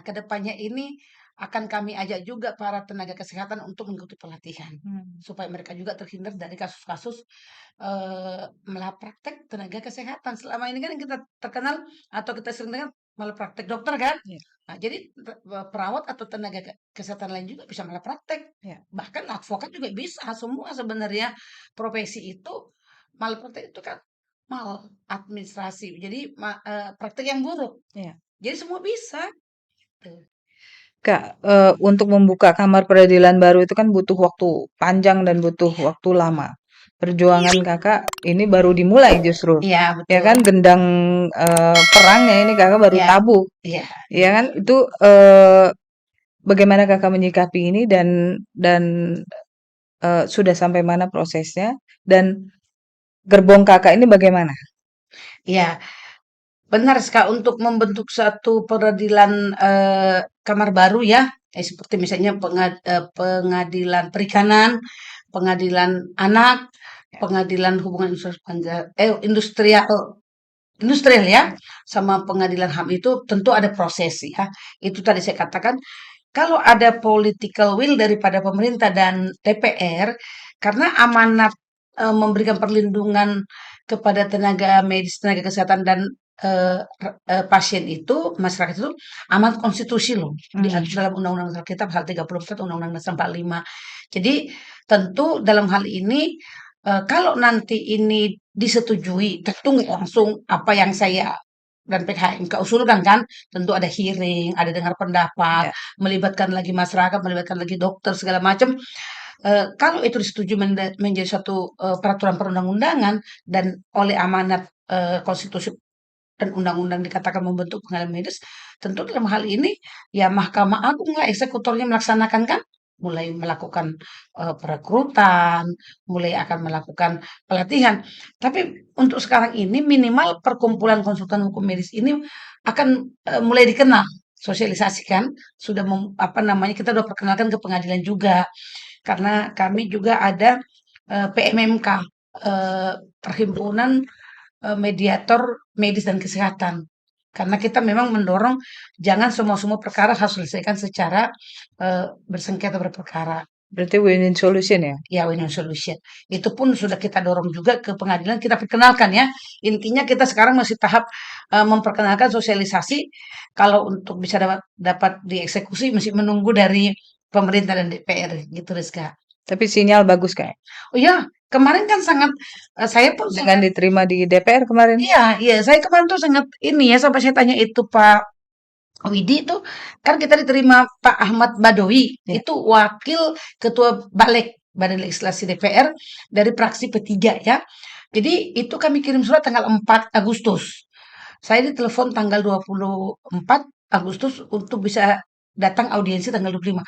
ke depannya ini akan kami ajak juga para tenaga kesehatan untuk mengikuti pelatihan supaya mereka juga terhindar dari kasus-kasus malapraktek tenaga kesehatan. Selama ini kan yang kita terkenal atau kita sering dengar malapraktek dokter kan. Iya. Nah, jadi perawat atau tenaga kesehatan lain juga bisa malapraktek. Iya. Bahkan advokat juga bisa. Semua sebenarnya profesi itu malapraktek itu kan maladministrasi. Jadi praktek yang buruk. Iya. Jadi semua bisa. Tuh. Kak, untuk membuka kamar peradilan baru itu kan butuh waktu panjang dan butuh Iya, waktu lama. Perjuangan Kakak ini baru dimulai justru. iya Ya betul. kan gendang perangnya ini Kakak baru Iya, tabuh. iya, Ya iya. kan itu bagaimana Kakak menyikapi ini dan sudah sampai mana prosesnya dan gerbong Kakak ini bagaimana? Iya, benar Kak, untuk membentuk satu peradilan kamar baru ya, seperti misalnya pengadilan perikanan, pengadilan anak, Ya. pengadilan hubungan industrial, industrial ya, sama pengadilan HAM itu tentu ada proses ya. Itu tadi saya katakan, kalau ada political will daripada pemerintah dan DPR, karena amanat memberikan perlindungan kepada tenaga medis, tenaga kesehatan dan pasien itu, masyarakat itu amanat konstitusi loh, diatur dalam Undang-Undang Dasar kita pasal 34, Undang-Undang Dasar 45. Jadi tentu dalam hal ini kalau nanti ini disetujui, tentu nggak langsung apa yang saya dan PKHMK usulkan kan, tentu ada hearing, ada dengar pendapat, Ya. melibatkan lagi masyarakat, melibatkan lagi dokter segala macam. Kalau itu disetujui menjadi suatu peraturan perundang-undangan dan oleh amanat konstitusi dan undang-undang dikatakan membentuk pengadilan medis, tentu dalam hal ini ya Mahkamah Agung lah eksekutornya melaksanakan kan, mulai melakukan perekrutan, mulai akan melakukan pelatihan. Tapi untuk sekarang ini minimal perkumpulan konsultan hukum medis ini akan mulai dikenal, sosialisasikan, sudah apa namanya kita sudah perkenalkan ke pengadilan juga. Karena kami juga ada PMMK, Perhimpunan Mediator Medis dan Kesehatan. Karena kita memang mendorong jangan semua-semua perkara harus diselesaikan secara bersengketa berperkara. Berarti win-win solution ya? Ya, win-win solution. Itu pun sudah kita dorong juga ke pengadilan, kita perkenalkan ya. Intinya kita sekarang masih tahap memperkenalkan sosialisasi. Kalau untuk bisa dapat dieksekusi, masih menunggu dari pemerintah dan DPR gitu, Rizka. Tapi sinyal bagus Kak, Oh ya, kemarin kan sangat, saya pun dengan sangat, diterima di DPR kemarin? iya, iya, saya kemarin tuh sangat ini ya, sampai saya tanya itu Pak Widi itu, kan kita diterima Pak Ahmad Badawi, Ya. itu wakil ketua Balek, Badan Legislasi DPR, dari fraksi P3 ya. Jadi itu kami kirim surat tanggal 4 Agustus. Saya ditelepon tanggal 24 Agustus untuk bisa datang audiensi tanggal 25.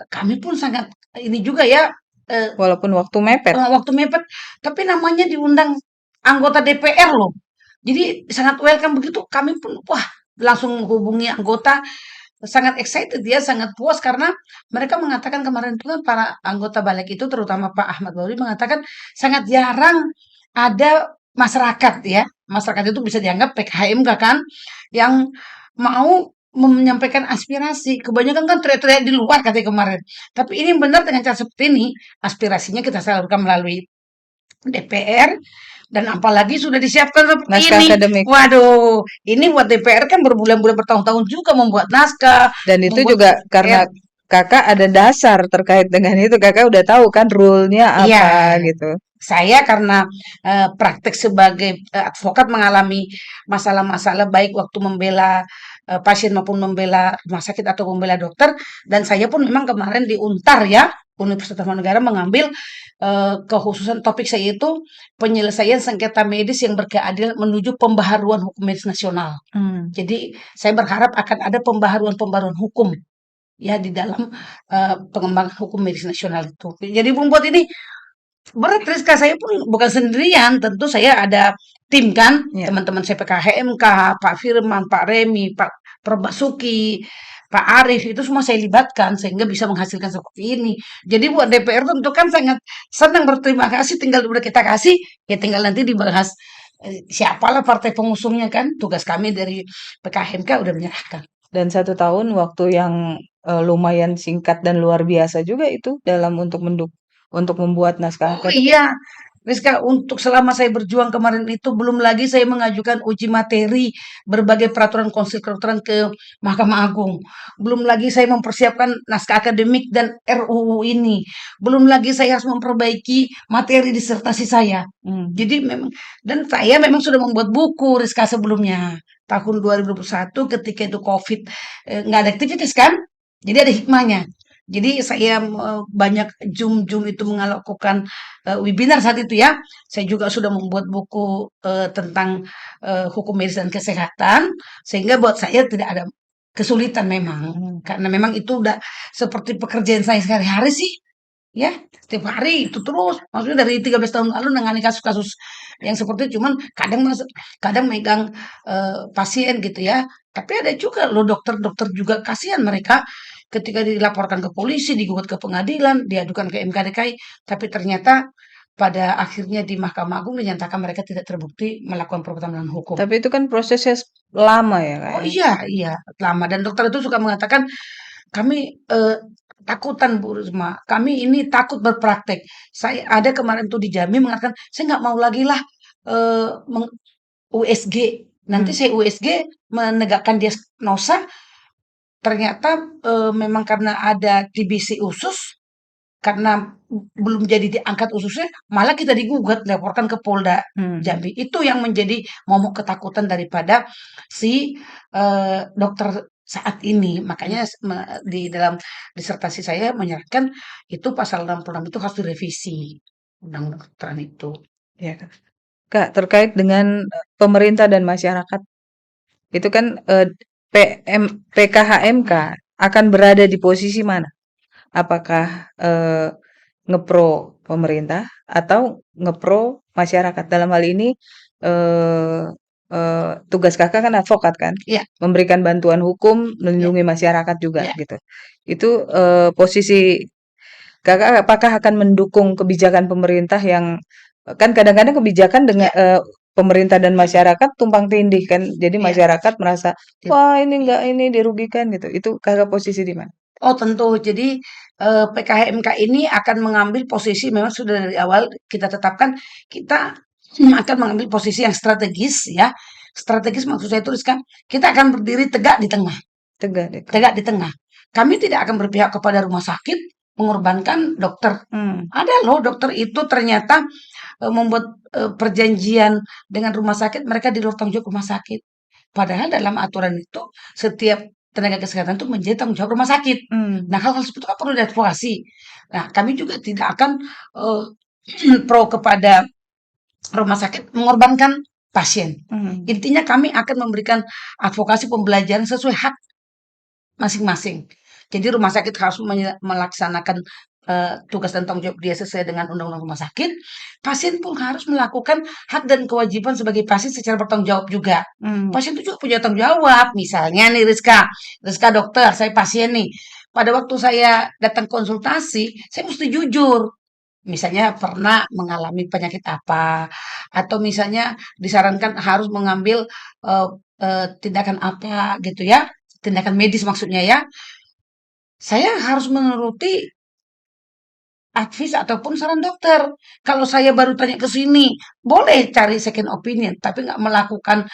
Kami pun sangat ini juga ya, eh, Walaupun waktu mepet. waktu mepet, tapi namanya diundang anggota DPR loh. Jadi sangat welcome begitu. Kami pun wah langsung hubungi anggota, sangat excited ya, sangat puas karena mereka mengatakan kemarin itu kan para anggota balik itu terutama Pak Ahmad Bauri mengatakan sangat jarang ada masyarakat ya. Masyarakat itu bisa dianggap PKHMK kan yang mau menyampaikan aspirasi. Kebanyakan kan teriak-teriak di luar katanya kemarin. Tapi ini benar dengan cara seperti ini, aspirasinya kita salurkan melalui DPR dan apalagi sudah disiapkan seperti Naskah ini. akademik. Waduh, ini buat DPR kan berbulan-bulan bertahun-tahun juga membuat naskah, Dan itu membuat juga DPR. karena Kakak ada dasar terkait dengan itu. Kakak udah tahu kan rule-nya Iya, apa gitu. saya karena praktek sebagai advokat mengalami masalah-masalah baik waktu membela pasien maupun membela rumah sakit atau membela dokter dan saya pun memang kemarin di Untar ya Universitas Tarumanegara mengambil kekhususan topik saya itu penyelesaian sengketa medis yang berkeadilan menuju pembaharuan hukum medis nasional. Jadi saya berharap akan ada pembaharuan-pembaharuan hukum ya di dalam pengembangan hukum medis nasional itu. Jadi membuat ini berat Rizka, saya pun bukan sendirian, tentu saya ada tim kan, Ya. teman-teman saya PKHMK, Pak Firman, Pak Remi, Pak Perbasuki, Pak Arif, itu semua saya libatkan sehingga bisa menghasilkan seperti ini. Jadi buat DPR tentu kan sangat senang berterima kasih, tinggal udah kita kasih, ya tinggal nanti dibahas siapalah partai pengusungnya kan, tugas kami dari PKHMK udah menyerahkan. Dan 1 tahun waktu yang lumayan singkat dan luar biasa juga itu dalam untuk membuat naskah Oh akademik. iya, Rizka, untuk selama saya berjuang kemarin itu belum lagi saya mengajukan uji materi berbagai peraturan konsil kedokteran ke Mahkamah Agung. Belum lagi saya mempersiapkan naskah akademik dan RUU ini. Belum lagi saya harus memperbaiki materi disertasi saya. Hmm. Jadi memang dan saya memang sudah membuat buku Rizka sebelumnya. Tahun 2021 ketika itu Covid nggak ada aktivitas kan? Jadi ada hikmahnya. Jadi saya banyak Zoom itu melakukan webinar saat itu ya. Saya juga sudah membuat buku tentang hukum medis dan kesehatan, sehingga buat saya tidak ada kesulitan memang, Hmm. karena memang itu udah seperti pekerjaan saya sehari-hari sih, ya setiap hari itu terus. Maksudnya dari 13 tahun lalu nangani kasus-kasus yang seperti itu, cuman kadang megang pasien gitu ya. Tapi ada juga loh dokter-dokter juga kasihan mereka ketika dilaporkan ke polisi, digugat ke pengadilan, diadukan ke MKDKI, tapi ternyata pada akhirnya di Mahkamah Agung dinyatakan mereka tidak terbukti melakukan perbuatan melawan hukum. Tapi itu kan prosesnya lama ya, Kak, Oh ya? iya, iya, lama dan dokter itu suka mengatakan, "Kami, takutan Bu Risma, kami ini takut berpraktek." Saya ada kemarin tuh di Jambi mengatakan, "Saya nggak mau lagi lah, eee, USG, nanti Hmm. saya USG menegakkan diagnosa, ternyata, memang karena ada TBC usus, karena belum jadi diangkat ususnya, malah kita digugat, laporkan ke Polda Hmm. Jambi." Itu yang menjadi momok ketakutan daripada si, dokter saat ini. Hmm. Makanya di dalam disertasi saya menyatakan itu pasal 66 itu harus direvisi, undang-undang kedokteran itu. Ya, Kak. Kak, terkait dengan pemerintah dan masyarakat, itu kan PKHMK akan berada di posisi mana? Apakah ngepro pemerintah atau ngepro masyarakat? Dalam hal ini eh, tugas kakak kan advokat kan, Iya, memberikan bantuan hukum, iya, melindungi masyarakat juga iya. gitu. Itu posisi kakak apakah akan mendukung kebijakan pemerintah yang kan kadang-kadang kebijakan dengan Iya, pemerintah dan masyarakat tumpang tindih kan, jadi iya. masyarakat merasa Tip. wah ini enggak ini dirugikan gitu. Itu kakak posisi di mana? Oh tentu. Jadi, PKHMK ini akan mengambil posisi memang sudah dari awal kita tetapkan, kita akan mengambil posisi yang strategis ya. Strategis maksud saya itu Rizka, kita akan berdiri tegak di tengah, Tegak deh kak. tegak di tengah. Kami tidak akan berpihak kepada rumah sakit, mengorbankan dokter. Hmm. Ada loh dokter itu ternyata, membuat, perjanjian dengan rumah sakit, mereka di luar tanggung jawab rumah sakit. Padahal dalam aturan itu setiap tenaga kesehatan itu menjadi tanggung jawab rumah sakit. Hmm. Nah, hal-hal seperti itu kan perlu dievaluasi. Nah, kami juga tidak akan eee, pro kepada rumah sakit mengorbankan pasien. Hmm. Intinya kami akan memberikan advokasi pembelajaran sesuai hak masing-masing. Jadi rumah sakit harus melaksanakan tugas dan tanggung jawab dia sesuai dengan undang-undang rumah sakit. Pasien pun harus melakukan hak dan kewajiban sebagai pasien secara bertanggung jawab juga. Hmm. Pasien itu juga punya tanggung jawab. Misalnya nih Rizka dokter, saya pasien nih. Pada waktu saya datang konsultasi, saya mesti jujur. Misalnya pernah mengalami penyakit apa, atau misalnya disarankan harus mengambil eh, tindakan apa gitu ya, tindakan medis maksudnya ya. Saya harus menuruti advice ataupun saran dokter. Kalau saya baru tanya ke sini, boleh cari second opinion, tapi nggak melakukan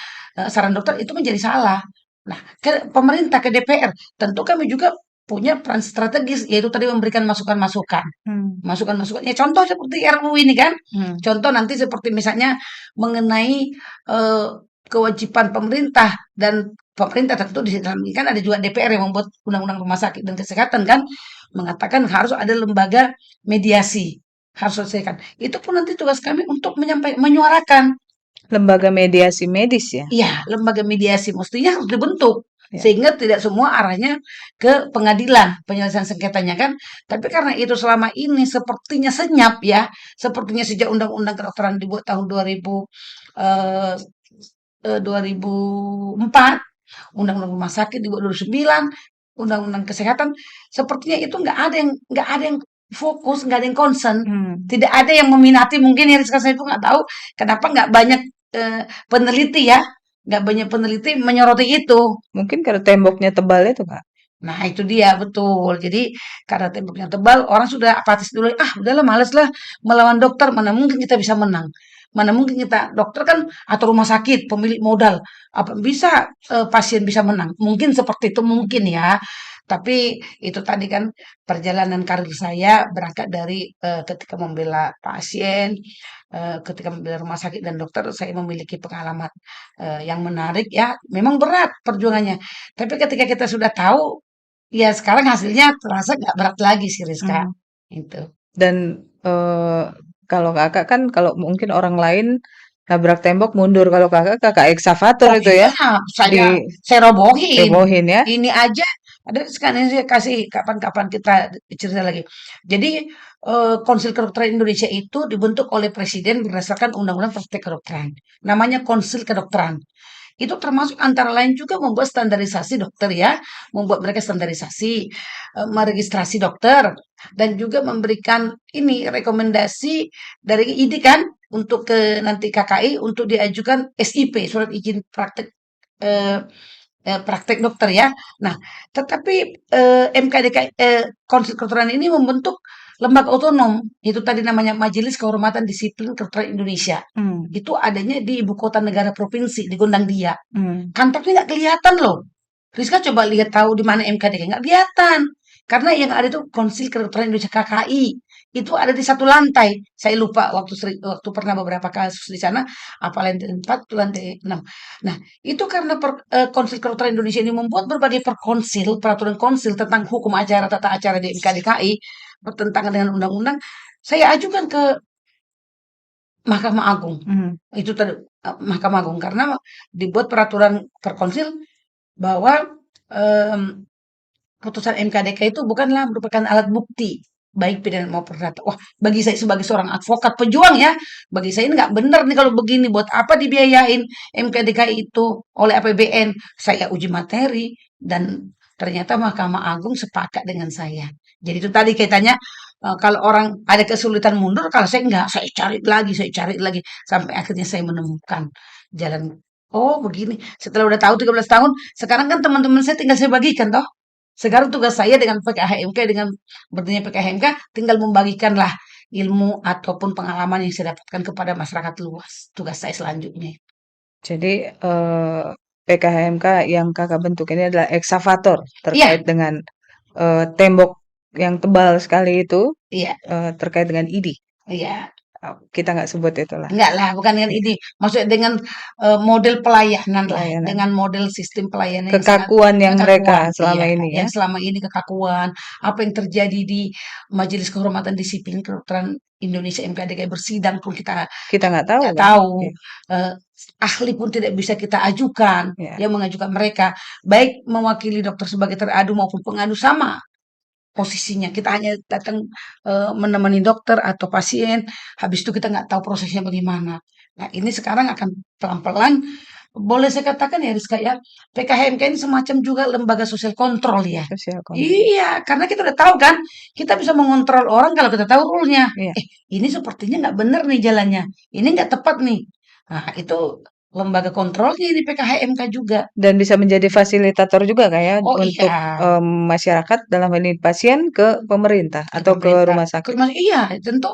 saran dokter itu menjadi salah. Nah, ke pemerintah, ke DPR, tentu kami juga punya peran strategis, yaitu tadi memberikan masukan-masukan. Hmm. Masukan-masukan, ya contoh seperti RUU ini kan. Hmm. Contoh nanti seperti misalnya mengenai eh, kewajiban pemerintah dan pemerintah tentu di dalam ini kan ada juga DPR yang membuat undang-undang rumah sakit dan kesehatan kan mengatakan harus ada lembaga mediasi harus selesaikan. Itu pun nanti tugas kami untuk menyuarakan. Lembaga mediasi medis ya? Iya, lembaga mediasi mestinya harus dibentuk Ya. sehingga tidak semua arahnya ke pengadilan penyelesaian sengketanya kan. Tapi karena itu selama ini sepertinya senyap ya, sepertinya sejak undang-undang kedokteran dibuat tahun eh, 2004, undang-undang rumah sakit dibuat 2009, undang-undang kesehatan, sepertinya itu nggak ada yang fokus, nggak ada yang concern, Hmm. tidak ada yang meminati mungkin ya Rizka saya itu nggak tahu kenapa nggak banyak peneliti ya nggak banyak peneliti menyoroti itu. Mungkin karena temboknya tebal itu, Kak? Nah, itu dia, betul. Jadi, karena temboknya tebal, orang sudah apatis dulu. Ah, udahlah, males lah melawan dokter. Mana mungkin kita bisa menang. Mana mungkin kita, dokter kan, atau rumah sakit, pemilik modal. Apa bisa pasien bisa menang? Mungkin seperti itu, mungkin ya. Tapi itu tadi kan perjalanan karir saya berangkat dari ketika membela pasien, ketika membela rumah sakit dan dokter, saya memiliki pengalaman yang menarik ya. Memang berat perjuangannya. Tapi ketika kita sudah tahu, ya sekarang hasilnya terasa nggak berat lagi sih Rizka, Mhm. itu. Dan, kalau Kakak kan kalau mungkin orang lain nabrak tembok mundur, kalau Kakak, Kakak ekskavator Oh itu ya? iya, saya robohin. Dirobohin ya? Ini aja ada sekarang saya kasih kapan-kapan kita cerita lagi. Jadi Konsil Kedokteran Indonesia itu dibentuk oleh Presiden berdasarkan Undang-Undang Praktek Kedokteran. Namanya Konsil Kedokteran. Itu termasuk antara lain juga membuat standarisasi dokter ya, membuat mereka standarisasi, meregistrasi dokter, dan juga memberikan ini rekomendasi dari ID kan untuk ke nanti KKI untuk diajukan SIP, surat izin praktek eh, praktek dokter ya. Nah, tetapi MKDK Konsil Kedokteran ini membentuk lembaga otonom, itu tadi namanya Majelis Kehormatan Disiplin Kedokteran Indonesia. Mmm, Itu adanya di ibu kota negara provinsi di Gondangdia. mmm. Kantornya nggak kelihatan loh. Rizka coba lihat tahu di mana MKDK, nggak kelihatan. Karena yang ada itu Konsil Kedokteran Indonesia KKI. Itu ada di satu lantai. Saya lupa waktu pernah beberapa kasus di sana, apa lantai 4 atau lantai 6. Nah, itu karena Konsil Kedokteran Indonesia ini membuat berbagai perkonsil, peraturan konsil tentang hukum acara, tata acara di MKDKI, bertentangan dengan undang-undang, saya ajukan ke Mahkamah Agung. Mhm, Itu tadi, Mahkamah Agung karena dibuat peraturan perkonsil bahwa, mmm, putusan MKDK itu bukanlah merupakan alat bukti, baik pidana maupun perdata. Wah, bagi saya sebagai seorang advokat pejuang ya, bagi saya ini nggak bener nih kalau begini, buat apa dibiayain MKDK itu oleh APBN. Saya uji materi dan ternyata Mahkamah Agung sepakat dengan saya. Jadi itu tadi kaitannya, kalau orang ada kesulitan mundur, kalau saya enggak, saya cari lagi, sampai akhirnya saya menemukan jalan. Oh begini, setelah udah tahu 13 tahun, sekarang kan teman-teman saya tinggal saya bagikan toh. Sekarang tugas saya dengan PKHMK, dengan berdirinya PKHMK, tinggal membagikanlah ilmu ataupun pengalaman yang saya dapatkan kepada masyarakat luas. Tugas saya selanjutnya. jadi, PKHMK yang Kakak bentuk ini adalah ekskavator Iya, terkait dengan, tembok yang tebal sekali itu, iya, terkait dengan ID. iya. Kita nggak sebut itulah, Enggak lah, bukan dengan ini. Maksudnya dengan model pelayanan lah, pelayanan. dengan model sistem pelayanan yang sangat Kekakuan yang mereka kekakuan. selama Iya, ini ya, yang selama ini kekakuan. Apa yang terjadi di Majelis Kehormatan Disiplin Kedokteran Indonesia MKDK bersidang pun kita kita nggak tahu nggak kan? tahu. Ya, Eh, Ahli pun tidak bisa kita ajukan. ya. Yang mengajukan mereka, baik mewakili dokter sebagai teradu maupun pengadu sama posisinya. Kita hanya datang menemani dokter atau pasien, habis itu kita nggak tahu prosesnya bagaimana. Nah, ini sekarang akan pelan-pelan, boleh saya katakan ya Rizka ya, PKHMK ini semacam juga lembaga sosial kontrol ya. Sosial kontrol. Iya, karena kita udah tahu kan, kita bisa mengontrol orang kalau kita tahu rule-nya. Iya. Ini sepertinya nggak benar nih jalannya. Ini nggak tepat nih. Nah, itu lembaga kontrolnya di PKHMK juga. Dan bisa menjadi fasilitator juga Kak ya, Oh untuk, iya, masyarakat dalam hal ini pasien ke pemerintah ke atau ke pemerintah, rumah ke sakit. rumah iya, tentu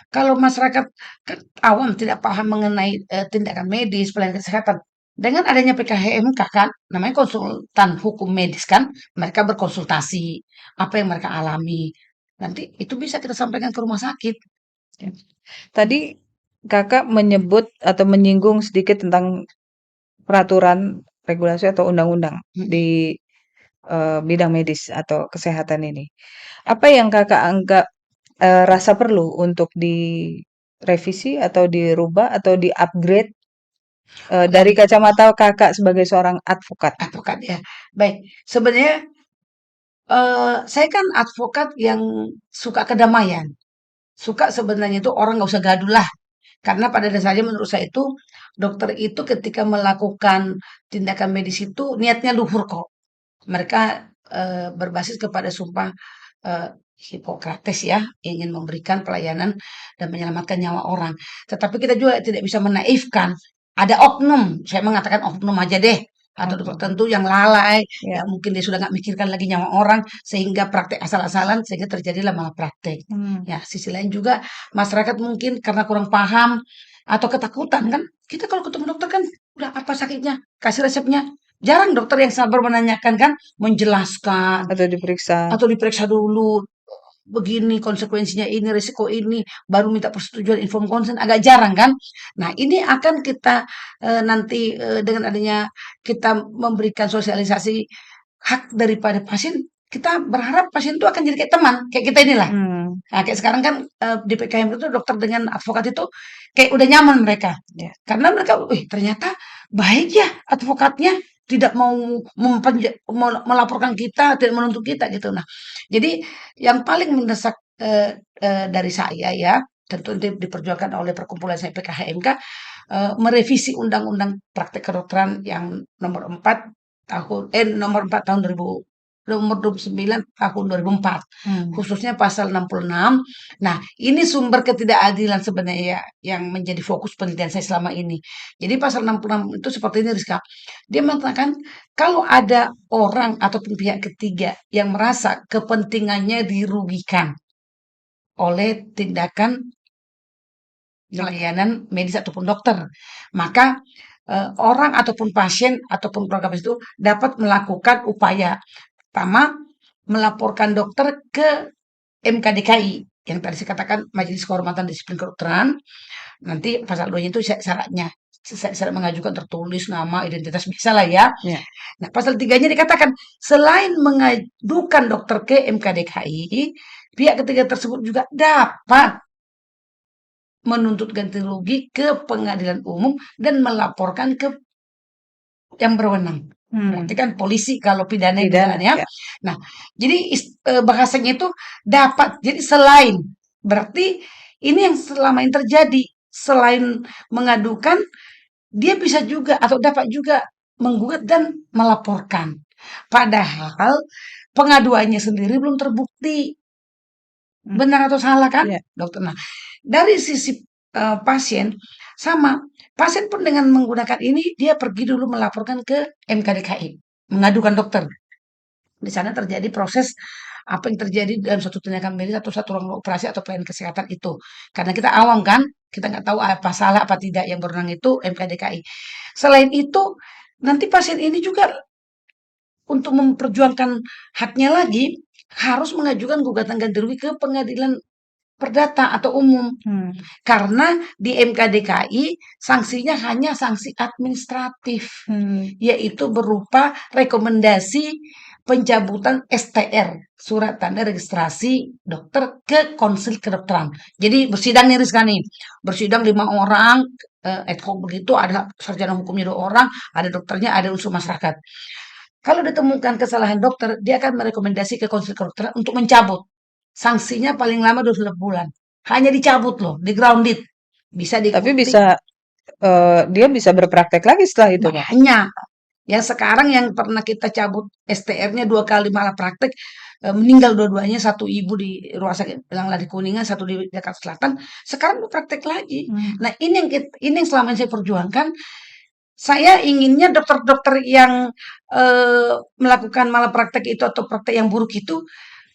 kalau masyarakat kan awam tidak paham mengenai, tindakan medis, pelayanan kesehatan. Dengan adanya PKHMK kan, namanya konsultan hukum medis kan, mereka berkonsultasi, apa yang mereka alami. Nanti itu bisa kita sampaikan ke rumah sakit. Ya. Tadi Kakak menyebut atau menyinggung sedikit tentang peraturan, regulasi, atau undang-undang Mhm. di, bidang medis atau kesehatan ini. Apa yang Kakak anggap, rasa perlu untuk direvisi atau dirubah atau di-upgrade, dari Baik, kacamata Kakak sebagai seorang advokat? advokat ya. Baik, sebenarnya, saya kan advokat yang suka kedamaian, suka sebenarnya itu orang nggak usah gaduh lah. Karena pada dasarnya menurut saya itu, dokter itu ketika melakukan tindakan medis itu niatnya luhur kok. Mereka, berbasis kepada sumpah, eee, Hipokrates ya, ingin memberikan pelayanan dan menyelamatkan nyawa orang. Tetapi kita juga tidak bisa menaifkan ada oknum, saya mengatakan oknum aja deh, atau dokter Oke. tertentu yang lalai, Ya. yang mungkin dia sudah nggak mikirkan lagi nyawa orang, sehingga praktek asal-asalan, sehingga terjadilah malapraktek. Hmm. Ya, sisi lain juga masyarakat mungkin karena kurang paham atau ketakutan kan, kita kalau ketemu dokter kan, udah apa sakitnya, kasih resepnya. Jarang dokter yang sabar menanyakan kan, menjelaskan, Atau diperiksa. atau diperiksa dulu, begini konsekuensinya ini, risiko ini, baru minta persetujuan informed consent, agak jarang kan. Nah, ini akan kita nanti dengan adanya kita memberikan sosialisasi hak daripada pasien, kita berharap pasien itu akan jadi kayak teman, kayak kita inilah. Hmm. Nah, kayak sekarang kan di PKM itu dokter dengan advokat itu kayak udah nyaman mereka. Ya. Karena mereka, wih ternyata baik ya advokatnya, tidak mau melaporkan kita, tidak menuntut kita gitu. Nah, jadi yang paling mendesak dari saya ya, tentu diperjuangkan oleh perkumpulan saya PKHMK, merevisi Undang-Undang Praktek Kedokteran yang nomor 4 tahun 2000, nomor 29 tahun 2004, Hmm. khususnya pasal 66. Nah, ini sumber ketidakadilan sebenarnya yang menjadi fokus penelitian saya selama ini. Jadi pasal 66 itu seperti ini Rizka. Dia mengatakan kalau ada orang ataupun pihak ketiga yang merasa kepentingannya dirugikan oleh tindakan pelayanan medis ataupun dokter, maka orang ataupun pasien ataupun keluarga pasien itu dapat melakukan upaya pertama melaporkan dokter ke MKDKI yang tadi saya katakan Majelis Kehormatan Disiplin Kedokteran. Nanti pasal 2 itu syaratnya syarat mengajukan tertulis nama identitas bisa lah ya. Ya. Nah, pasal 3-nya dikatakan selain mengadukan dokter ke MKDKI, pihak ketiga tersebut juga dapat menuntut ganti rugi ke pengadilan umum dan melaporkan ke yang berwenang. Berarti Hmm. kan polisi kalau pidana Pidana. misalnya. Ya. Nah, jadi bahasanya itu dapat. Jadi selain berarti ini yang selama ini terjadi. Selain mengadukan, dia bisa juga atau dapat juga menggugat dan melaporkan. Padahal pengaduannya sendiri belum terbukti. Hmm. Benar atau salah kan, Ya. dokter? Nah, dari sisi pasien sama, pasien pun dengan menggunakan ini dia pergi dulu melaporkan ke MKDKI, mengadukan dokter. Di sana terjadi proses apa yang terjadi dalam suatu tindakan medis atau satu ruang operasi atau pelayanan kesehatan itu. Karena kita awam kan, kita nggak tahu apa salah apa tidak yang berwenang itu MKDKI. Selain itu, nanti pasien ini juga untuk memperjuangkan haknya lagi harus mengajukan gugatan ganti rugi ke pengadilan perdata atau umum. Hmm. Karena di MKDKI sanksinya hanya sanksi administratif, yaitu berupa rekomendasi pencabutan STR, surat tanda registrasi dokter ke konsil kedokteran. Jadi bersidang nih Rizka nih, bersidang 5 orang, ad hoc begitu, ada sarjana hukumnya 2 orang, ada dokternya, ada unsur masyarakat. Kalau ditemukan kesalahan dokter, dia akan merekomendasi ke konsil kedokteran untuk mencabut. Sanksinya paling lama 12 bulan. Hanya dicabut loh, di-grounded. Bisa Tapi diikuti bisa dia bisa berpraktek lagi setelah itu, Mbak? banyak. Yang sekarang yang pernah kita cabut STR-nya 2 kali malah praktek, meninggal dua-duanya, satu ibu di rumah sakit Elang di Kuningan, satu di Jakarta Selatan, sekarang mau praktek lagi. Nah, ini yang selama ini saya perjuangkan. Saya inginnya dokter-dokter yang melakukan malapraktek itu atau praktek yang buruk itu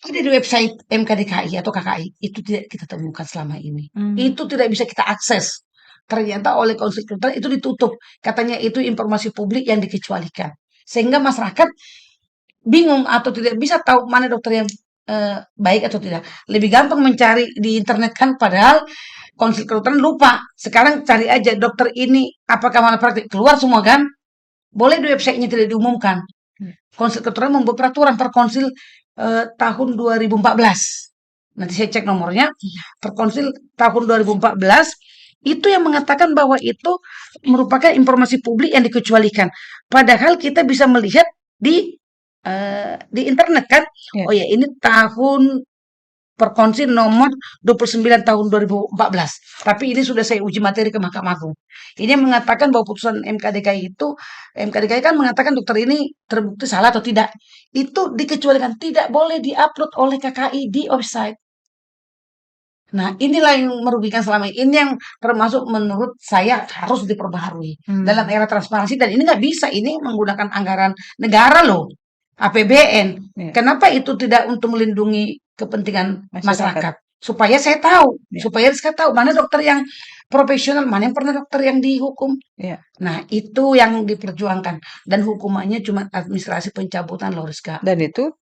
ada di website MKDKI atau KKI. Itu tidak kita temukan selama ini. Itu tidak bisa kita akses. Ternyata oleh konsultan itu ditutup. Katanya itu informasi publik yang dikecualikan. Sehingga masyarakat bingung atau tidak bisa tahu mana dokter yang baik atau tidak. Lebih gampang mencari di internet kan, padahal konsul kedokteran lupa. Sekarang cari aja dokter ini apakah malapraktik, keluar semua kan? Boleh di websitenya tidak diumumkan. Konsil kedokteran membuat peraturan per konsil tahun 2014. Nanti saya cek nomornya. Per konsil tahun 2014 itu yang mengatakan bahwa itu merupakan informasi publik yang dikecualikan. Padahal kita bisa melihat di internet kan. Ya. Oh ya, ini tahun Perkonsil nomor 29 tahun 2014. Tapi ini sudah saya uji materi ke Mahkamah Agung. Ini yang mengatakan bahwa putusan MKDKI itu, MKDKI kan mengatakan dokter ini terbukti salah atau tidak. Itu dikecualikan, tidak boleh diupload oleh KKI di website. Nah, inilah yang merugikan selama ini, ini yang termasuk menurut saya harus diperbaharui dalam Hmm, era transparansi dan ini nggak bisa, ini menggunakan anggaran negara loh, APBN. ya, Kenapa itu tidak untuk melindungi kepentingan masyarakat. masyarakat? Supaya saya tahu, Ya, supaya Rizka tahu mana dokter yang profesional, mana yang pernah dokter yang dihukum. ya. Nah, itu yang diperjuangkan dan hukumannya cuma administrasi pencabutan loh Rizka. Dan itu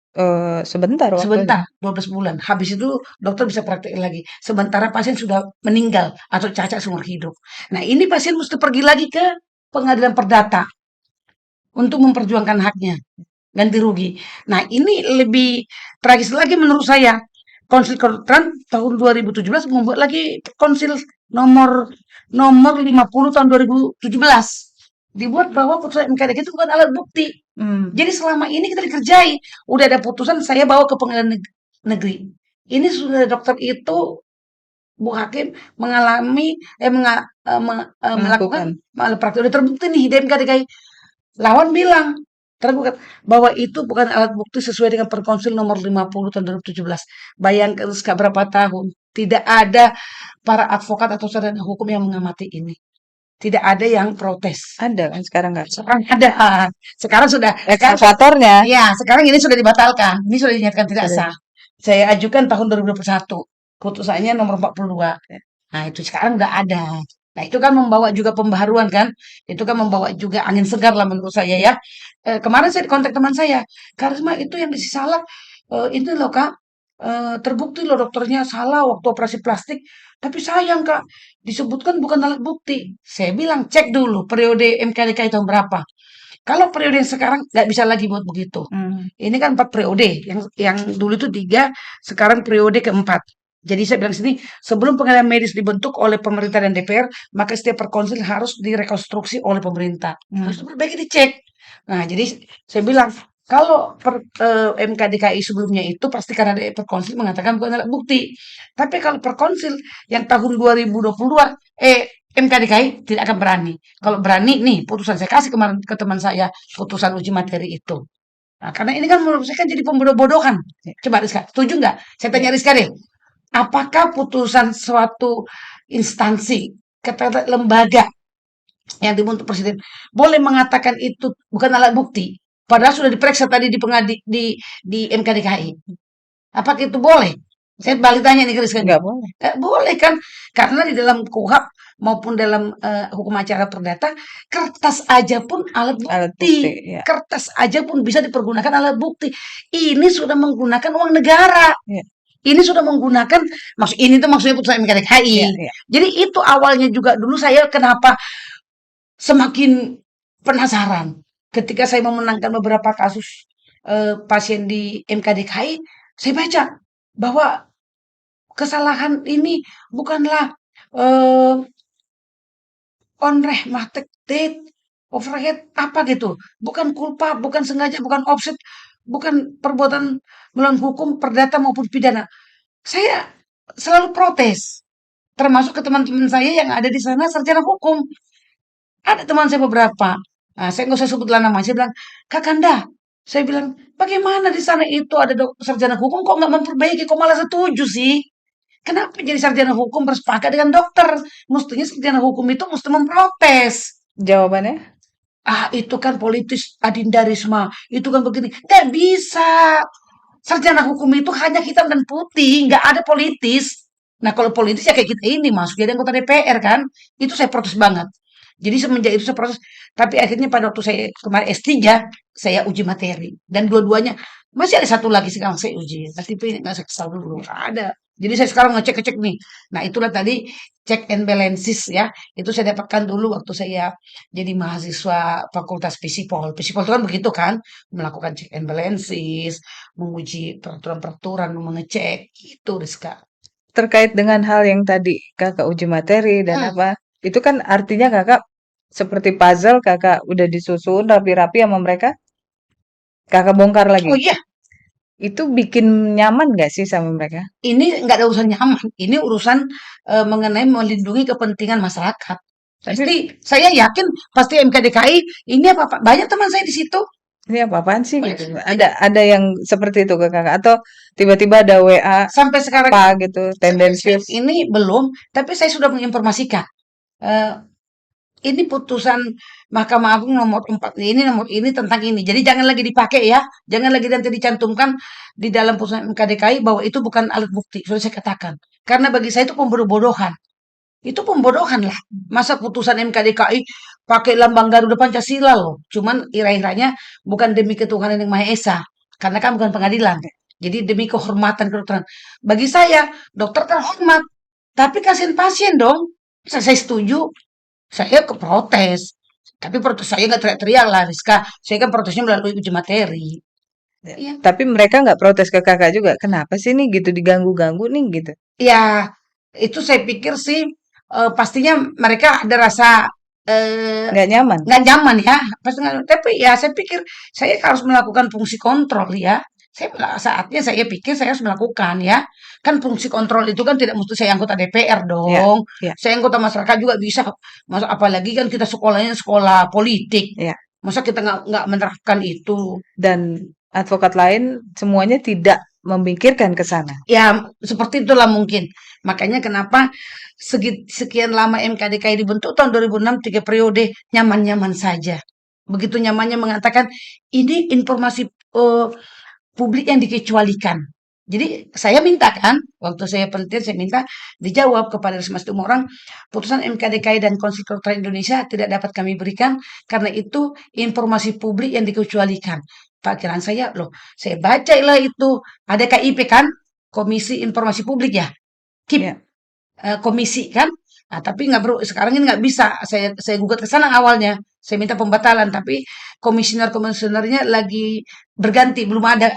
sebentar waktunya. Sebentar, 12 bulan. Habis itu dokter bisa praktek lagi. Sementara pasien sudah meninggal atau cacat seumur hidup. Nah, ini pasien mesti pergi lagi ke pengadilan perdata untuk memperjuangkan haknya, ganti rugi. Nah, ini lebih tragis lagi menurut saya. Konsil Kedokteran tahun 2017 membuat lagi konsil nomor nomor 50 tahun 2017. Dibuat bahwa putusan MKD itu bukan alat bukti. Hmm, Jadi selama ini kita dikerjai. Udah ada putusan, saya bawa ke pengadilan negeri. Ini sudah dokter itu, Bu Hakim, mengalami, melakukan melakukan. malpraktik. Udah terbukti nih, DMK DKI. Lawan bilang, tergugat, bahwa itu bukan alat bukti sesuai dengan Perkonsil nomor 50 tahun 2017. Bayangkan berapa tahun. Tidak ada para advokat atau sarjana hukum yang mengamati ini. Tidak ada yang protes. Ada kan sekarang nggak? Sekarang ada. Sekarang Ekskavatornya ya, sekarang ini sudah dibatalkan. Ini sudah dinyatakan tidak sudah. sah. Saya ajukan tahun 2021. Putusannya nomor 42. Nah, itu sekarang udah ada. Nah, itu kan membawa juga pembaharuan kan? Itu kan membawa juga angin segar lah menurut saya ya. Kemarin saya kontak teman saya. Karisma itu yang salah. Ini loh Kak. Terbukti loh dokternya salah waktu operasi plastik. Tapi sayang Kak. Disebutkan bukan alat bukti. Saya bilang cek dulu periode MKDK tahun berapa. Kalau periode yang sekarang nggak bisa lagi buat begitu. Hmm, Ini kan 4 periode, yang dulu itu 3, sekarang periode keempat. Jadi saya bilang sini, sebelum pengadilan medis dibentuk oleh pemerintah dan DPR, maka setiap perkonsil harus direkonstruksi oleh pemerintah. Harus hmm. diperbaiki, dicek. Nah, jadi saya bilang, kalau MKDKI sebelumnya itu pasti karena ada perkonsil mengatakan bukan alat bukti. Tapi kalau perkonsil yang tahun 2022, MKDKI tidak akan berani. Kalau berani, nih putusan saya kasih kemarin ke teman saya, putusan uji materi itu. Nah, karena ini kan menurut saya kan jadi pembodoh-bodohan. Ya, Coba Rizka, setuju nggak? Saya ya. tanya Rizka deh, apakah putusan suatu instansi, kata lembaga yang dibentuk presiden, boleh mengatakan itu bukan alat bukti? Padahal sudah diperiksa tadi di MKDKI. Apakah itu boleh? Saya balik tanya nih ke Rizka nih. Nggak boleh. Boleh kan? Karena di dalam KUHP maupun dalam hukum acara perdata, kertas aja pun alat Alat bukti. bukti. Ya, Kertas aja pun bisa dipergunakan alat bukti. Ini sudah menggunakan uang negara. ya, Ini sudah menggunakan, ini tuh maksudnya putusan MKDKI. ya, ya. Jadi itu awalnya juga dulu saya kenapa semakin penasaran ketika saya memenangkan beberapa kasus pasien di MKDKI, saya baca bahwa kesalahan ini bukanlah eh, onreh, mahtek, overhead, apa gitu. Bukan culpa, bukan sengaja, bukan offset, bukan perbuatan melawan hukum, perdata maupun pidana. Saya selalu protes. Termasuk ke teman-teman saya yang ada di sana sarjana hukum. Ada teman saya beberapa. Nah, saya nggak usah sebutlah nama. Saya bilang, Kakanda. Saya bilang, bagaimana di sana itu ada sarjana hukum kok nggak memperbaiki, kok malah setuju sih? Kenapa jadi sarjana hukum bersepakat dengan dokter? Mestinya sarjana hukum itu mesti memprotes. Jawabannya? Itu kan politis Adinda Risma. Itu kan begini. Nggak bisa. Sarjana hukum itu hanya hitam dan putih. Nggak ada politis. Nah, kalau politis ya kayak kita ini masuk jadi anggota DPR kan. Itu saya protes banget. Jadi semenjak itu saya proses. Tapi akhirnya pada waktu saya kemarin S3, saya uji materi. Dan dua-duanya masih ada satu lagi sekarang saya uji. Tapi nggak saya kesal dulu. Ada. Jadi saya sekarang ngecek-ngecek nih. Nah, itulah tadi check and balances ya. Itu saya dapatkan dulu waktu saya jadi mahasiswa Fakultas Fisipol. Fisipol itu kan begitu kan, melakukan check and balances, menguji peraturan-peraturan, mengecek, gitu Rizka. Terkait dengan hal yang tadi Kakak uji materi dan Hmm. apa, itu kan artinya Kakak seperti puzzle Kakak udah disusun rapi-rapi sama mereka, Kakak bongkar lagi. Oh iya, Itu bikin nyaman nggak sih sama mereka? ini nggak ada urusan nyaman. Ini urusan mengenai melindungi kepentingan masyarakat. Tapi Pasti saya yakin pasti MKDKI ini apa Pak? Banyak teman saya di situ. Ini apa-apaan sih Wah, gitu. Ada yang seperti itu ke Kakak atau tiba-tiba ada WA sampai sekarang apa gitu sampai saat tendensius? ini belum, tapi saya sudah menginformasikan. Eh, ini putusan Mahkamah Agung nomor 4 ini nomor ini tentang ini. Jadi jangan lagi dipakai ya. Jangan lagi nanti dicantumkan di dalam putusan MK DKI bahwa itu bukan alat bukti. Sudah saya katakan. Karena bagi saya itu pembodohan. Itu pembodohan lah. Masa putusan MK DKI pakai lambang Garuda Pancasila loh. Cuman ira-iranya bukan demi ketuhanan yang Maha Esa. Karena kan bukan pengadilan. Jadi demi kehormatan kedokteran. Bagi saya, dokter terhormat. Tapi kasihan pasien dong. Saya setuju. Saya ke protes. Tapi protes saya nggak teriak-teriak lah, Rizka. Saya kan protesnya melalui uji materi. Ya. Iya. Tapi mereka nggak protes ke Kakak juga. Kenapa sih nih gitu diganggu-ganggu nih gitu? Ya, itu saya pikir sih pastinya mereka ada rasa eh, Nggak nyaman. nggak nyaman ya. Pasti tapi ya saya pikir saya harus melakukan fungsi kontrol ya. Saatnya saya pikir saya harus melakukan ya. Kan fungsi kontrol itu kan tidak mesti saya anggota DPR Ya, dong. ya, Saya anggota masyarakat juga bisa. Apalagi kan kita sekolahnya sekolah politik. ya. Masa kita nggak menerapkan itu? Dan advokat lain semuanya tidak memikirkan ke sana. Ya, seperti itulah mungkin. Makanya kenapa sekian lama MKDKI dibentuk tahun 2006 3 periode nyaman-nyaman saja. Begitu nyamannya mengatakan ini informasi publik yang dikecualikan. Jadi saya minta kan, waktu saya penelitian saya minta dijawab kepada Resma orang putusan MKDKI dan Konsil Kedokteran Indonesia tidak dapat kami berikan karena itu informasi publik yang dikecualikan. Pikiran saya loh, saya bacalah itu ada KIP kan, Komisi Informasi Publik ya, KIP Ya. komisi kan. Nah, tapi nggak perlu sekarang ini nggak bisa. Saya gugat ke sana awalnya. Saya minta pembatalan, tapi komisionernya lagi berganti, belum ada.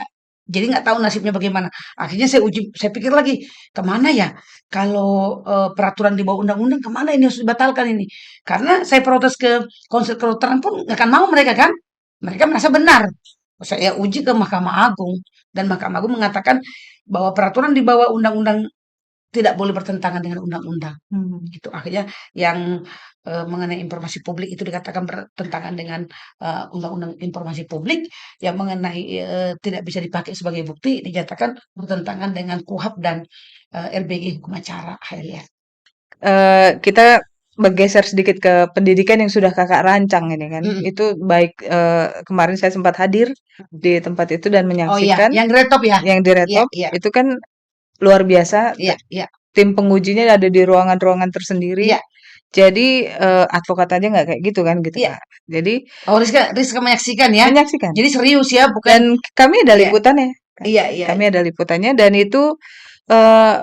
Jadi nggak tahu nasibnya bagaimana. Akhirnya saya pikir lagi kemana ya? Kalau peraturan di bawah undang-undang kemana ini harus dibatalkan ini? Karena saya protes ke Konsil Kedokteran pun nggak akan mau mereka kan? Mereka merasa benar. Saya uji ke Mahkamah Agung dan Mahkamah Agung mengatakan bahwa peraturan di bawah undang-undang tidak boleh bertentangan dengan undang-undang. Hmm. Gitu. Akhirnya yang mengenai informasi publik itu dikatakan bertentangan dengan undang-undang informasi publik, yang mengenai tidak bisa dipakai sebagai bukti dinyatakan bertentangan dengan KUHP dan LBG hukum acara akhirnya. Kita bergeser sedikit ke pendidikan yang sudah Kakak rancang ini kan. Mm. Itu baik kemarin saya sempat hadir di tempat itu dan Oh iya, menyaksikan yang retop ya. yang di Iya, Retop iya, itu kan luar biasa. iya, iya, Tim pengujinya ada di ruangan-ruangan tersendiri. iya, Jadi advokat aja nggak kayak gitu kan gitu iya. Kak. Jadi Oh Rizka menyaksikan ya. menyaksikan Jadi serius ya, bukan? dan kami ada Iya, liputannya. Kak. iya, iya. Kami ada liputannya dan itu eh,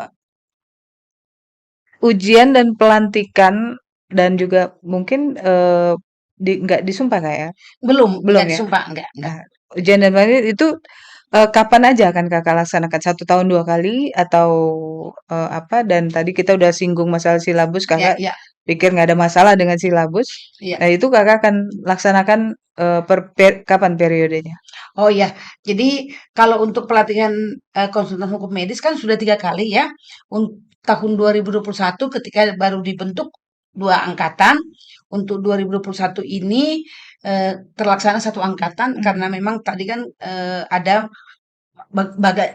ujian dan pelantikan dan juga mungkin nggak disumpah Kak ya? Belum, Belum enggak ya? disumpah, enggak, enggak. Nah, ujian dan pelantikan itu kapan aja akan Kakak laksanakan? 1 tahun 2 kali atau apa? Dan tadi kita udah singgung masalah silabus, Iya, Kakak iya, pikir nggak ada masalah dengan silabus. iya. Nah, itu Kakak akan laksanakan kapan periodenya? Oh ya, jadi kalau untuk pelatihan konsultan hukum medis kan sudah 3 kali ya. Tahun 2021 ketika baru dibentuk 2 angkatan. Untuk 2021 ini terlaksana 1 angkatan karena Hmm. memang tadi kan ada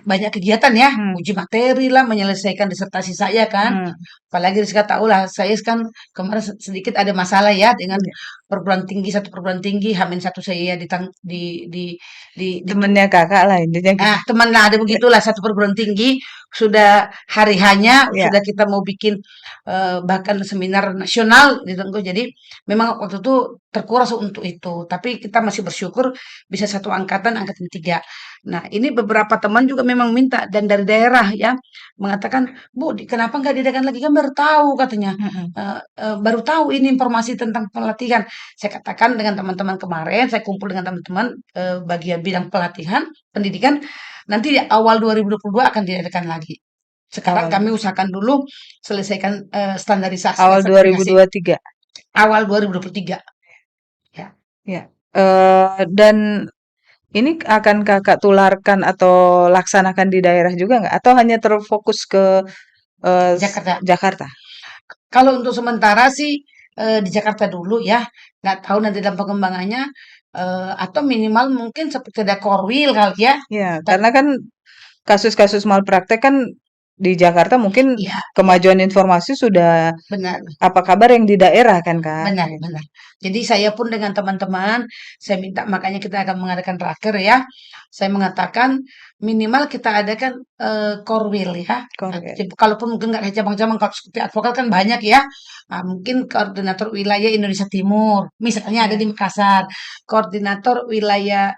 banyak kegiatan ya, Hmm. uji materi lah, menyelesaikan disertasi saya kan. Hmm. Apalagi Rizka tahu lah, saya kan kemarin sedikit ada masalah ya dengan Iya. satu perguruan tinggi, Hamin satu saya di Temennya Kakak lah intinya gitu. teman lah ada Ya, begitulah satu perguruan tinggi sudah hari hanya ya. sudah kita mau bikin bahkan seminar nasional gitu. Jadi memang waktu itu terkuras untuk itu. Tapi kita masih bersyukur bisa 1 angkatan, angkatan 3. Nah, ini beberapa teman juga memang minta dan dari daerah ya mengatakan, "Bu, kenapa nggak diadakan lagi? Kan baru tahu," katanya. Mm-mm. Baru tahu ini informasi tentang pelatihan. Saya katakan dengan teman-teman kemarin, saya kumpul dengan teman-teman bagian bidang pelatihan, pendidikan, nanti di awal 2022 akan diadakan lagi. Sekarang Awal kami usahakan dulu selesaikan standarisasi dan awal sertifikasi 2023. awal 2023. Ya. Ya. Dan ini akan Kakak tularkan atau laksanakan di daerah juga nggak? Atau hanya terfokus ke Jakarta. Jakarta? Kalau untuk sementara sih di Jakarta dulu ya, nggak tahu nanti dalam pengembangannya, atau minimal mungkin seperti ada Korwil kali ya. Ya, Tap karena kan kasus-kasus malpraktek kan di Jakarta mungkin iya iya, kemajuan informasi sudah benar. apa kabar yang di daerah kan Kak? Benar Gitu. benar. Jadi saya pun dengan teman-teman, saya minta makanya kita akan mengadakan raker ya. Saya mengatakan minimal kita adakan korwil ya. Nah, Korwil. kalaupun mungkin nggak ada cabang-cabang, kalau seperti advokat kan banyak ya. Nah, mungkin koordinator wilayah Indonesia Timur, misalnya ada di Ya. Makassar, koordinator wilayah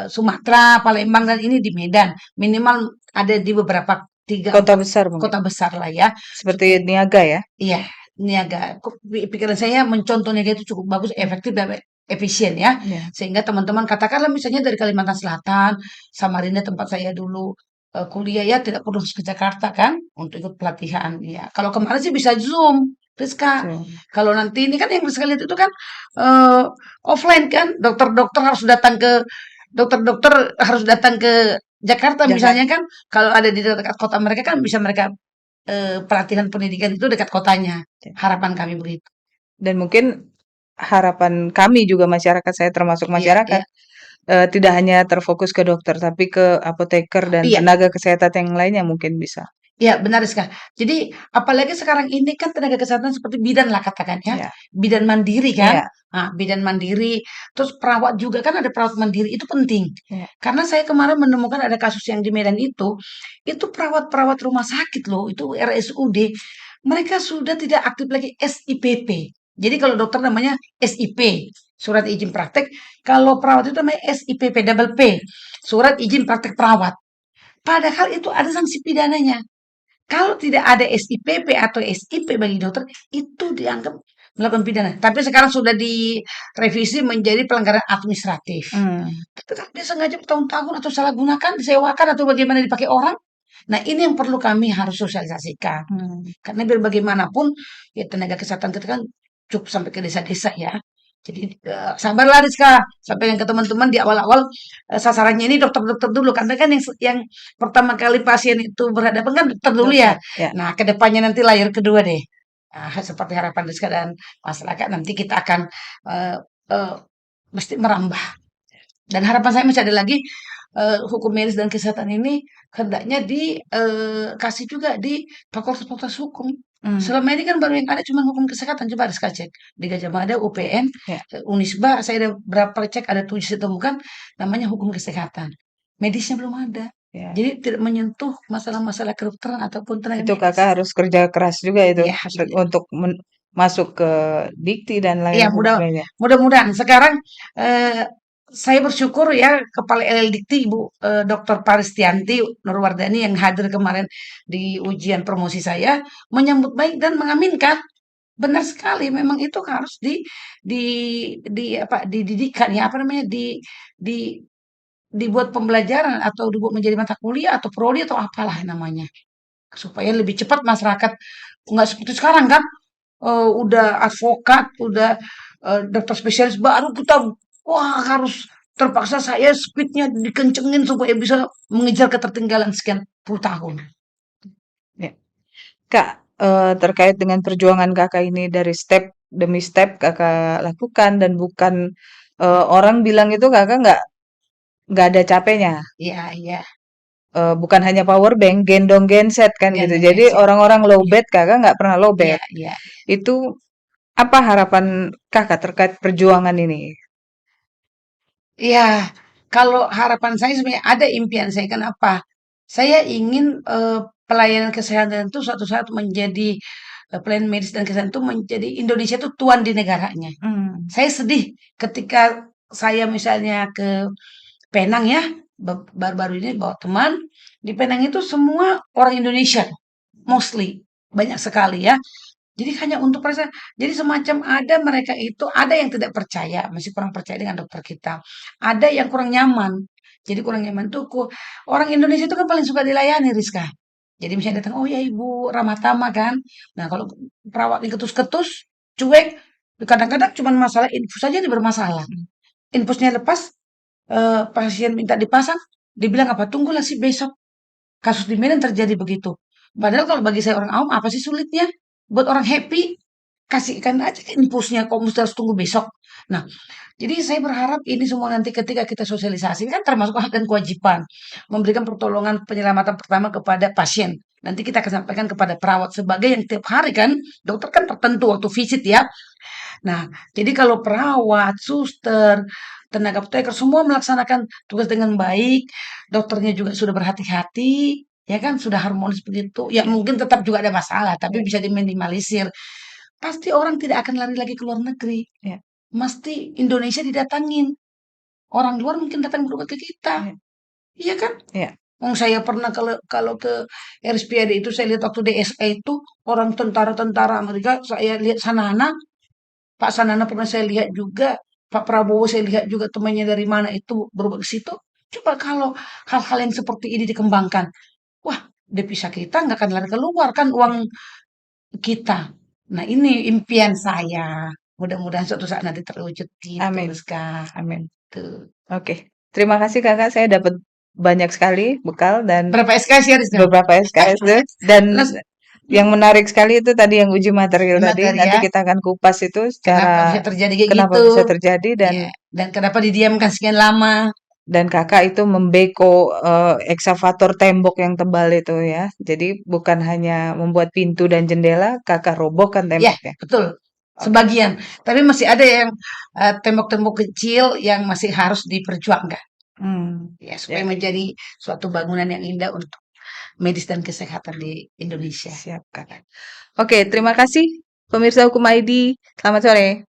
Sumatera, Palembang dan ini di Medan. Minimal ada di beberapa tiga Kota empat besar mungkin. kota besar lah ya. Seperti niaga ya. Iya, niaga. Pikiran saya mencontoh niaga itu cukup bagus, efektif dan efisien ya. Ya. Sehingga teman-teman katakanlah misalnya dari Kalimantan Selatan, Samarinda tempat saya dulu kuliah ya tidak perlu harus ke Jakarta kan untuk ikut pelatihan. Ya, kalau kemarin sih bisa Zoom, Rizka. So, Kalau nanti ini kan yang sekali itu kan eh, offline kan, dokter-dokter harus datang ke dokter-dokter harus datang ke Jakarta misalnya Jakarta. kan. Kalau ada di dekat kota mereka kan bisa mereka pelatihan pendidikan itu dekat kotanya, harapan kami begitu. Dan mungkin harapan kami juga masyarakat, saya termasuk Iya masyarakat, iya tidak hanya terfokus ke dokter, tapi ke apoteker dan iya tenaga kesehatan yang lainnya mungkin bisa. iya, benar sekali. Jadi apalagi sekarang ini kan tenaga kesehatan seperti bidan lah katakan ya, Ya, bidan mandiri kan. ya, Nah, bidan mandiri, terus perawat juga kan ada perawat mandiri itu penting. ya. Karena saya kemarin menemukan ada kasus yang di Medan itu perawat-perawat rumah sakit loh, itu RSUD, mereka sudah tidak aktif lagi SIPP. Jadi kalau dokter namanya SIP, surat izin praktek. Kalau perawat itu namanya SIPP, double P, surat izin praktek perawat. Padahal itu ada sanksi pidananya. Kalau tidak ada SIPP atau SIP bagi dokter, itu dianggap melakukan pidana. Tapi sekarang sudah direvisi menjadi pelanggaran administratif. Hmm, Tapi kan dia sengaja bertahun-tahun atau salah gunakan, disewakan atau bagaimana dipakai orang. Nah, ini yang perlu kami harus sosialisasikan. hmm. Karena biar bagaimanapun, ya tenaga kesehatan kita kan cukup sampai ke desa-desa ya. Jadi sabarlah Rizka, sampaikan ke teman-teman di awal-awal sasarannya ini dokter-dokter dulu karena kan yang pertama kali pasien itu berhadapan kan dokter dulu ya. Dokter, ya. Nah, kedepannya nanti layar kedua deh. Nah, seperti harapan Rizka dan masyarakat nanti kita akan eh, eh, mesti merambah. Dan harapan saya masih ada lagi hukum medis dan kesehatan ini hendaknya dikasih juga di fakultas-fakultas hukum. Hmm, Selama ini kan baru yang ada cuma hukum kesehatan. Coba harus cek di Gajah Mada, UPN, ya, Unisba. Saya ada berapa cek ada 7 saya temukan namanya hukum kesehatan. Medisnya belum ada. ya. Jadi tidak menyentuh masalah-masalah kedokteran ataupun tenaga Itu medis. Kakak harus kerja keras juga itu Iya, harus kerja. untuk masuk ke dikti dan lain Iya, sebagainya. mudah-mudahan sekarang eh, saya bersyukur ya Kepala LLDikti Ibu Dr. Paristianti Nurwardani yang hadir kemarin di ujian promosi saya menyambut baik dan mengaminkan. Benar sekali, memang itu harus di apa dididikan ya apa namanya di dibuat pembelajaran atau dibuat menjadi mata kuliah atau prodi atau apalah namanya supaya lebih cepat masyarakat nggak seperti sekarang kan udah advokat, udah dokter spesialis baru kita wah harus terpaksa saya speednya dikencengin supaya bisa mengejar ketertinggalan sekian puluh tahun. Ya. Kak, terkait dengan perjuangan Kakak ini dari step demi step Kakak lakukan dan bukan orang bilang itu Kakak nggak ada capeknya. Iya, iya. Bukan hanya power bank, gendong genset kan gitu. Gendong Jadi genset. orang-orang Iya, lowbat Kakak nggak pernah iya, lowbat. iya. Itu apa harapan Kakak terkait perjuangan ini? Iya, kalau harapan saya sebenarnya ada impian saya. Kenapa? Saya ingin pelayanan kesehatan itu suatu saat menjadi pelayanan medis dan kesehatan itu menjadi Indonesia itu tuan di negaranya. Hmm, Saya sedih ketika saya misalnya ke Penang ya, baru-baru ini bawa teman di Penang itu semua orang Indonesia, mostly banyak sekali ya. Jadi hanya untuk periksa, jadi semacam ada mereka itu ada yang tidak percaya, masih kurang percaya dengan dokter kita. Ada yang kurang nyaman. Jadi kurang nyaman tuh orang Indonesia itu kan paling suka dilayani Rizka. Jadi misalnya datang, oh ya ibu ramah tamah kan. Nah kalau perawat yang ketus-ketus, cuek, kadang-kadang cuma masalah infus saja dia bermasalah. Infusnya lepas, pasien minta dipasang, dibilang apa? Tunggulah sih besok. Kasus di Medan terjadi begitu. Padahal kalau bagi saya orang awam apa sih sulitnya? Buat orang happy, kasihkan aja infusnya, kok mesti harus tunggu besok. Nah, jadi saya berharap ini semua nanti ketika kita sosialisasi kan termasuk hak dan kewajiban memberikan pertolongan penyelamatan pertama kepada pasien. Nanti kita akan sampaikan kepada perawat sebagai yang tiap hari kan dokter kan tertentu waktu visit ya. Nah, jadi kalau perawat, suster, tenaga apoteker semua melaksanakan tugas dengan baik, dokternya juga sudah berhati-hati, ya kan sudah harmonis begitu. Ya mungkin tetap juga ada masalah, tapi Ya, bisa diminimalisir. Pasti orang tidak akan lari lagi ke luar negeri. ya, Mesti Indonesia didatangin. Orang luar mungkin datang berobat ke kita. ya, Iya kan? ya. Saya pernah kalau kalau ke RSPAD itu saya lihat waktu DSA itu orang tentara-tentara Amerika saya lihat Sanana, Pak Sanana pernah saya lihat juga, Pak Prabowo saya lihat juga temannya dari mana itu berobat ke situ. Coba kalau hal-hal yang seperti ini dikembangkan, wah devisa kita nggak akan lari keluar kan uang kita. Nah ini impian saya. Mudah-mudahan suatu saat nanti terwujud gitu, Amin, Rizka. amin. Tuh. Oke, terima kasih Kakak, saya dapat banyak sekali bekal dan Berapa SKS ya, Rizka? beberapa SKS deh, dan Terus yang menarik sekali itu tadi yang uji material tadi, materi nanti ya, kita akan kupas itu kenapa secara bisa terjadi kayak kenapa gitu? bisa terjadi Ya, dan kenapa didiamkan sekian lama? dan Kakak itu membeko eksavator tembok yang tebal itu ya. Jadi bukan hanya membuat pintu dan jendela, Kakak robohkan Ya, temboknya. betul. Oke. Sebagian. Tapi masih ada yang tembok-tembok kecil yang masih harus diperjuangkan. Ya, supaya Ya, menjadi suatu bangunan yang indah untuk medis dan kesehatan di Indonesia. siap Kakak. Oke, terima kasih pemirsa Hukum ID. Selamat sore.